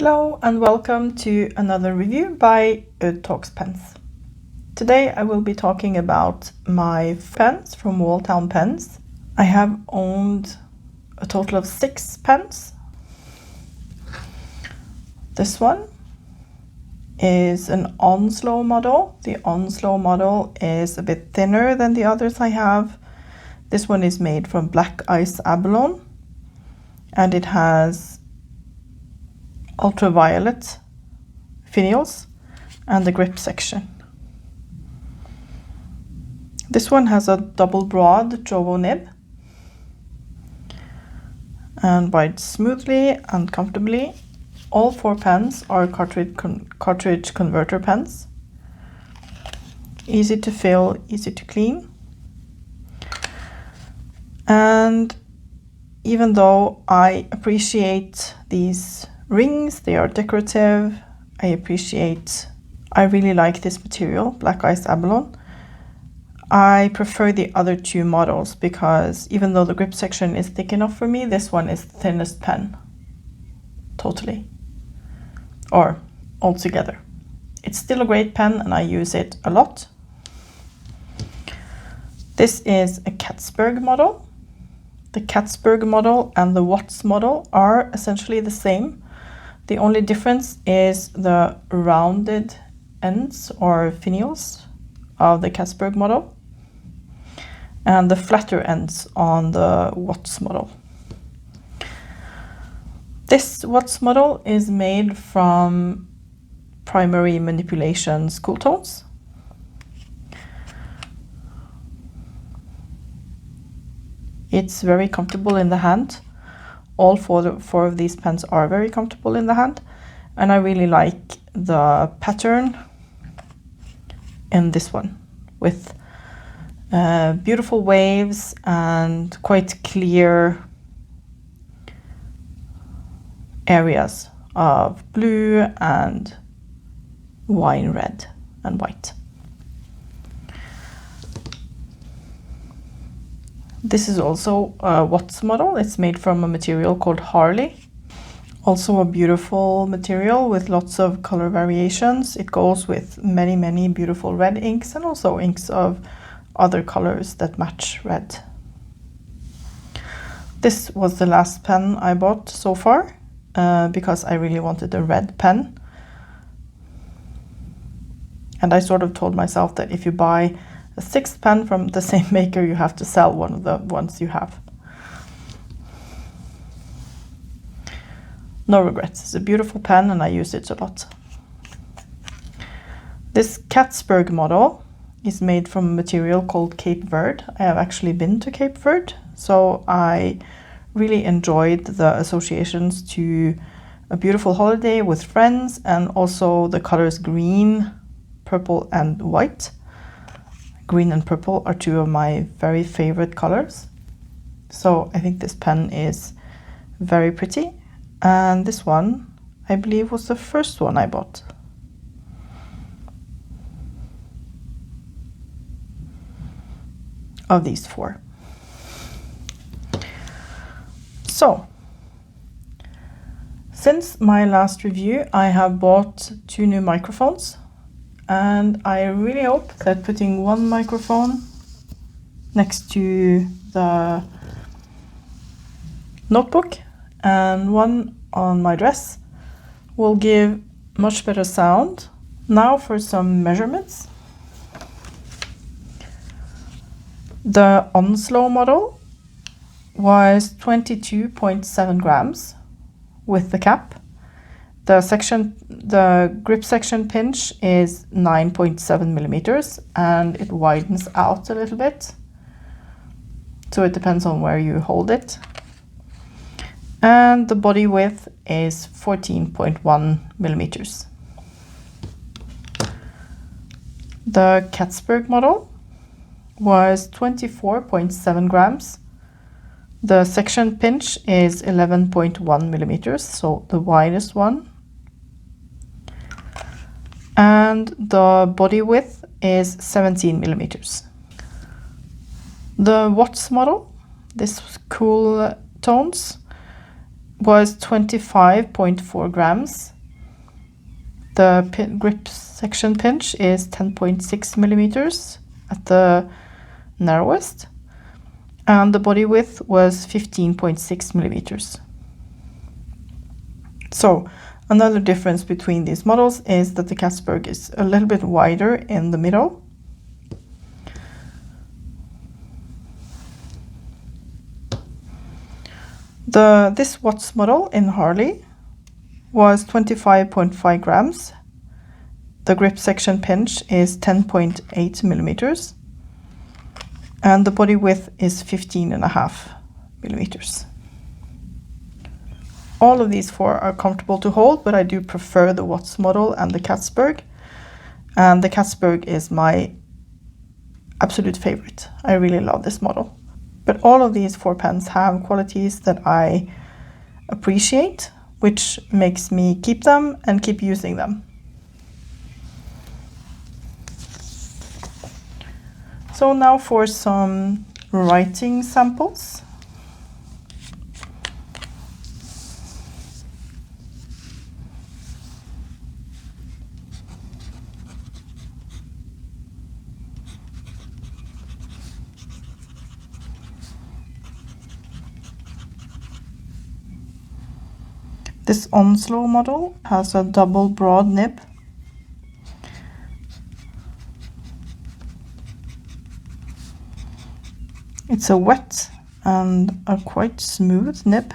Hello and welcome to another review by Talks Pens. Today I will be talking about my pens from Walltown Pens. I have owned a total of 6 pens. This one is an Onslow model. The Onslow model is a bit thinner than the others I have. This one is made from black ice abalone and it has ultraviolet finials and the grip section. This one has a double broad jowo nib and rides smoothly and comfortably. All 4 pens are cartridge converter pens. Easy to fill, easy to clean. And even though I appreciate these rings, they are decorative, I really like this material, black ice abalone. I prefer the other 2 models because even though the grip section is thick enough for me, this one is the thinnest pen, totally, or altogether. It's still a great pen and I use it a lot. This is a Catsburg model. The Catsburg model and the Watts model are essentially the same. The only difference is the rounded ends or finials of the Catsburg model and the flatter ends on the Watts model. This Watts model is made from primary manipulation school tones. It's very comfortable in the hand. All 4 of these pens are very comfortable in the hand, and I really like the pattern in this one with beautiful waves and quite clear areas of blue and wine red and white. This is also a Watts model. It's made from a material called Harley. Also a beautiful material with lots of color variations. It goes with many beautiful red inks and also inks of other colors that match red. This was the last pen I bought so far because I really wanted a red pen. And I sort of told myself that if you buy a 6th pen from the same maker, you have to sell one of the ones you have. No regrets. It's a beautiful pen and I use it a lot. This Catsburg model is made from a material called Cape Verde. I have actually been to Cape Verde, so I really enjoyed the associations to a beautiful holiday with friends and also the colors green, purple and white. Green and purple are 2 of my very favorite colors. So I think this pen is very pretty. And this one, I believe, was the first one I bought. Of these 4. So, since my last review, I have bought 2 new microphones. And I really hope that putting one microphone next to the notebook and one on my dress will give much better sound. Now for some measurements. The Onslow model was 22.7 grams with the cap. The grip section pinch is 9.7 millimeters and it widens out a little bit. So it depends on where you hold it. And the body width is 14.1 millimeters. The Catsburg model was 24.7 grams. The section pinch is 11.1 millimeters, so the widest one. And the body width is 17 millimeters. The Watts model, this cool tones, was 25.4 grams The grip section pinch is 10.6 millimeters at the narrowest, and the body width was 15.6 millimeters. So another difference between these models is that the Catsburg is a little bit wider in the middle. This Watts model in Harley was 25.5 grams. The grip section pinch is 10.8 millimeters. And the body width is 15.5 millimeters. All of these four are comfortable to hold, but I do prefer the Watts model and the Catsburg. And the Catsburg is my absolute favorite. I really love this model. But all of these four pens have qualities that I appreciate, which makes me keep them and keep using them. So now for some writing samples. This Onslow model has a double broad nib. It's a wet and a quite smooth nib.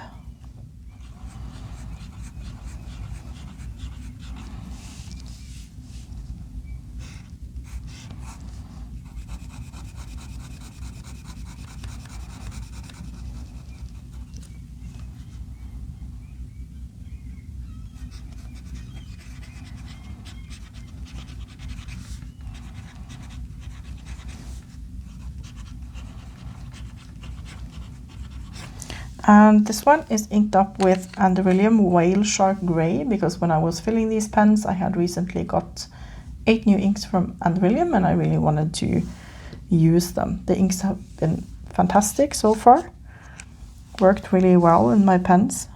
And this one is inked up with Anderillium Whale Shark Grey, because when I was filling these pens, I had recently got 8 new inks from Anderillium and I really wanted to use them. The inks have been fantastic so far, worked really well in my pens.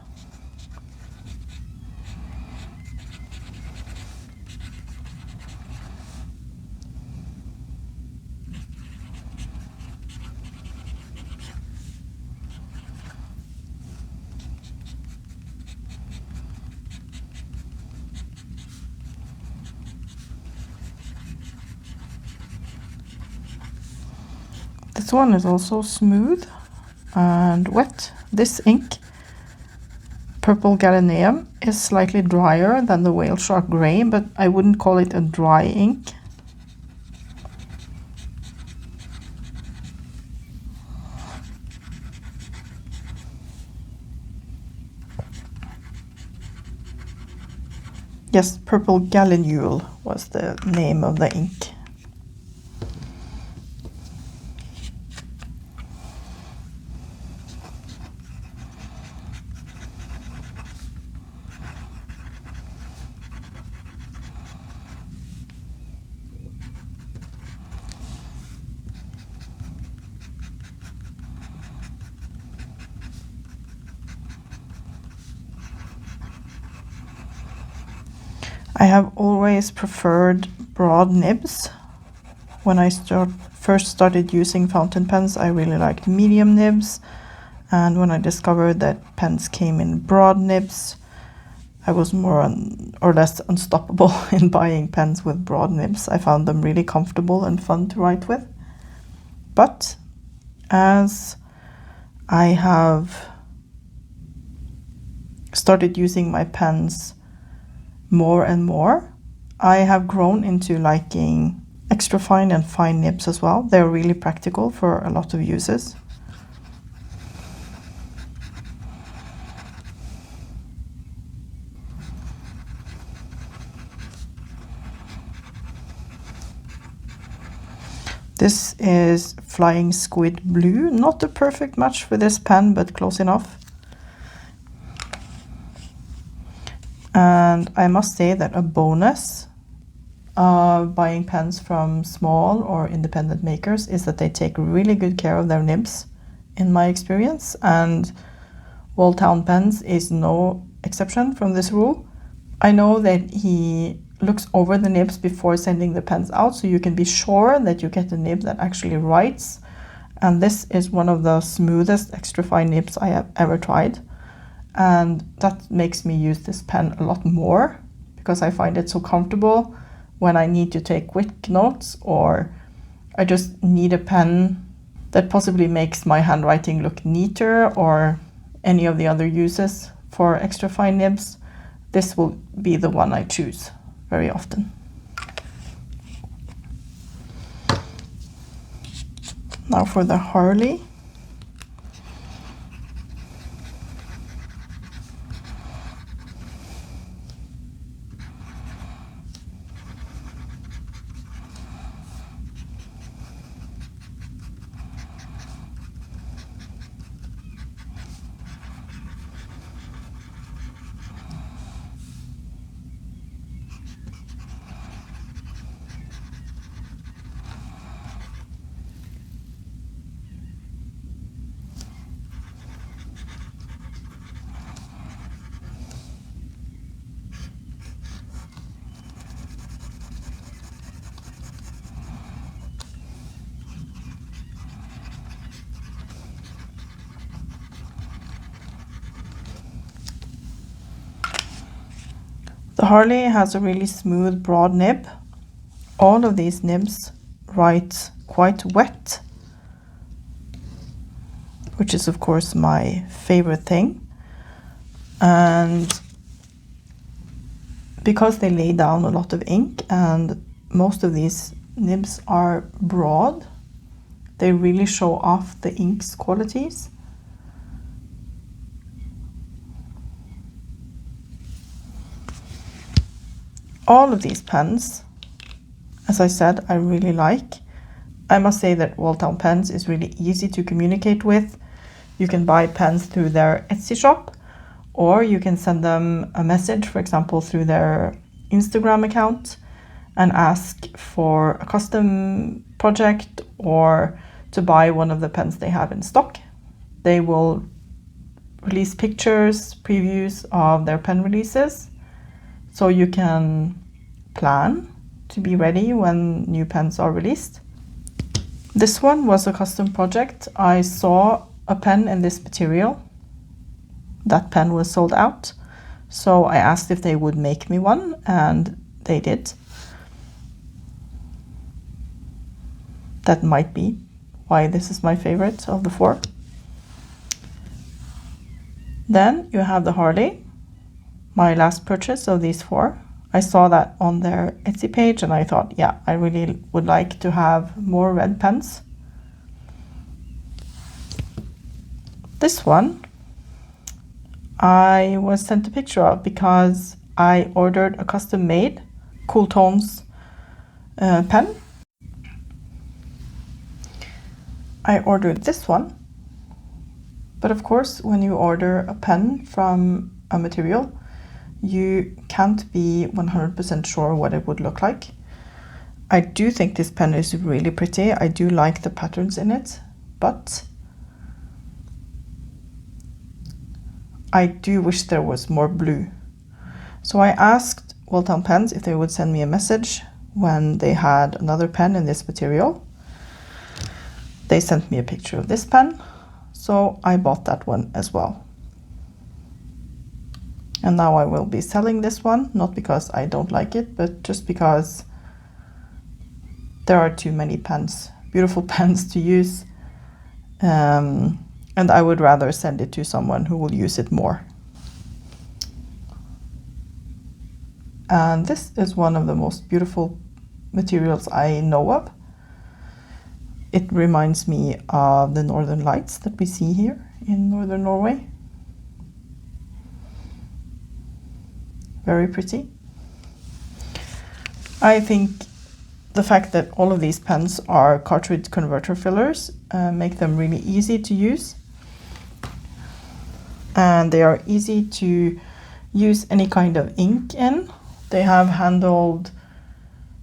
This one is also smooth and wet. This ink, purple gallinule, is slightly drier than the whale shark grey, but I wouldn't call it a dry ink. Yes, purple gallinule was the name of the ink. I have always preferred broad nibs. When I first started using fountain pens, I really liked medium nibs. And when I discovered that pens came in broad nibs, I was more or less unstoppable in buying pens with broad nibs. I found them really comfortable and fun to write with. But as I have started using my pens more and more, I have grown into liking extra fine and fine nibs as well. They're really practical for a lot of uses. This is Flying Squid Blue. Not a perfect match for this pen, but close enough. And I must say that a bonus of buying pens from small or independent makers is that they take really good care of their nibs, in my experience. And Walltown Pens is no exception from this rule. I know that he looks over the nibs before sending the pens out, so you can be sure that you get a nib that actually writes. And this is one of the smoothest extra fine nibs I have ever tried. And that makes me use this pen a lot more because I find it so comfortable when I need to take quick notes, or I just need a pen that possibly makes my handwriting look neater, or any of the other uses for extra fine nibs. This will be the one I choose very often. Now for the Harley. The Harley has a really smooth, broad nib. All of these nibs write quite wet, which is of course my favorite thing. And because they lay down a lot of ink and most of these nibs are broad, they really show off the ink's qualities. All of these pens, as I said, I really like. I must say that Walltown Pens is really easy to communicate with. You can buy pens through their Etsy shop, or you can send them a message, for example, through their Instagram account, and ask for a custom project or to buy one of the pens they have in stock. They will release pictures, previews of their pen releases, so you can plan to be ready when new pens are released. This one was a custom project. I saw a pen in this material. That pen was sold out, so I asked if they would make me one, and they did. That might be why this is my favorite of the four. Then you have the Harley, my last purchase of these four. I saw that on their Etsy page and I thought, yeah, I really would like to have more red pens. This one I was sent a picture of because I ordered a custom made Cool Tones pen. I ordered this one, but of course when you order a pen from a material, you can't be 100% sure what it would look like. I do think this pen is really pretty. I do like the patterns in it, but I do wish there was more blue. So I asked Walltown Pens if they would send me a message when they had another pen in this material. They sent me a picture of this pen, so I bought that one as well. And now I will be selling this one, not because I don't like it, but just because there are too many pens, beautiful pens to use. And I would rather send it to someone who will use it more. And this is one of the most beautiful materials I know of. It reminds me of the northern lights that we see here in northern Norway. Very pretty. I think the fact that all of these pens are cartridge converter fillers make them really easy to use. And they are easy to use any kind of ink in. They have handled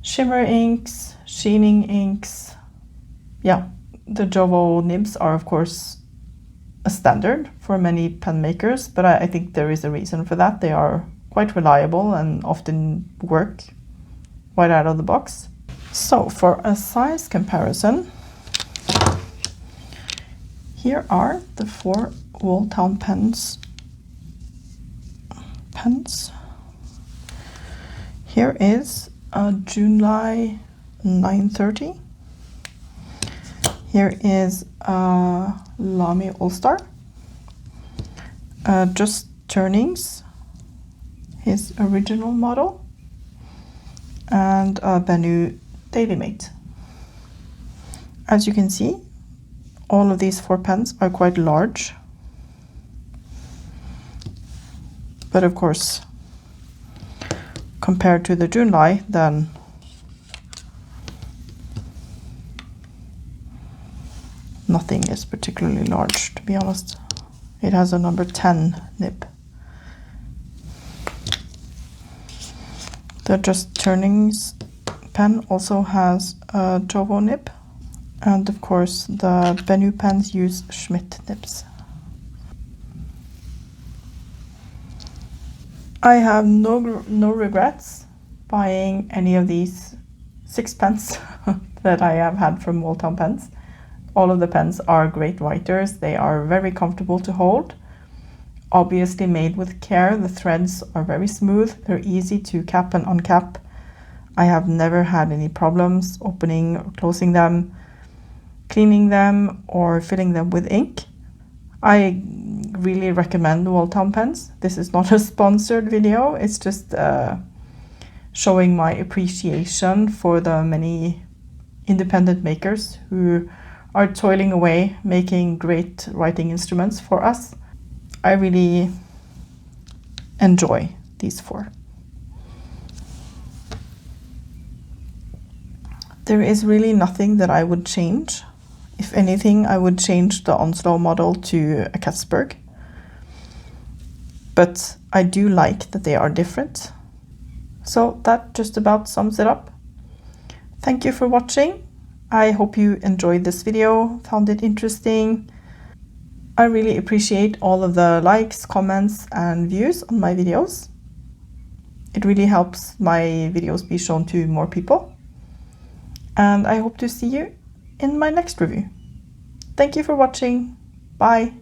shimmer inks, sheening inks. Yeah, the jowo nibs are of course a standard for many pen makers, but I think there is a reason for that. They are quite reliable and often work right out of the box. So for a size comparison, here are the 4 Walltown pens. Here is a July 930. Here is a Lamy All-Star. Just Turnings, his original model, and a Bennu Daily Mate. As you can see, all of these 4 pens are quite large, but of course, compared to the July, then nothing is particularly large, to be honest. It has a number 10 nib. The Just Turnings pen also has a jowo nib, and of course the Bennu pens use Schmidt nibs. I have no regrets buying any of these 6 pens that I have had from Walltown pens. All of the pens are great writers. They are very comfortable to hold. Obviously made with care. The threads are very smooth. They're easy to cap and uncap. I have never had any problems opening or closing them, cleaning them, or filling them with ink. I really recommend Walltown pens. This is not a sponsored video. It's just showing my appreciation for the many independent makers who are toiling away making great writing instruments for us. I really enjoy these 4. There is really nothing that I would change. If anything, I would change the Onslow model to a Catsburg. But I do like that they are different. So that just about sums it up. Thank you for watching. I hope you enjoyed this video, found it interesting. I really appreciate all of the likes, comments, and views on my videos. It really helps my videos be shown to more people. And I hope to see you in my next review. Thank you for watching. Bye.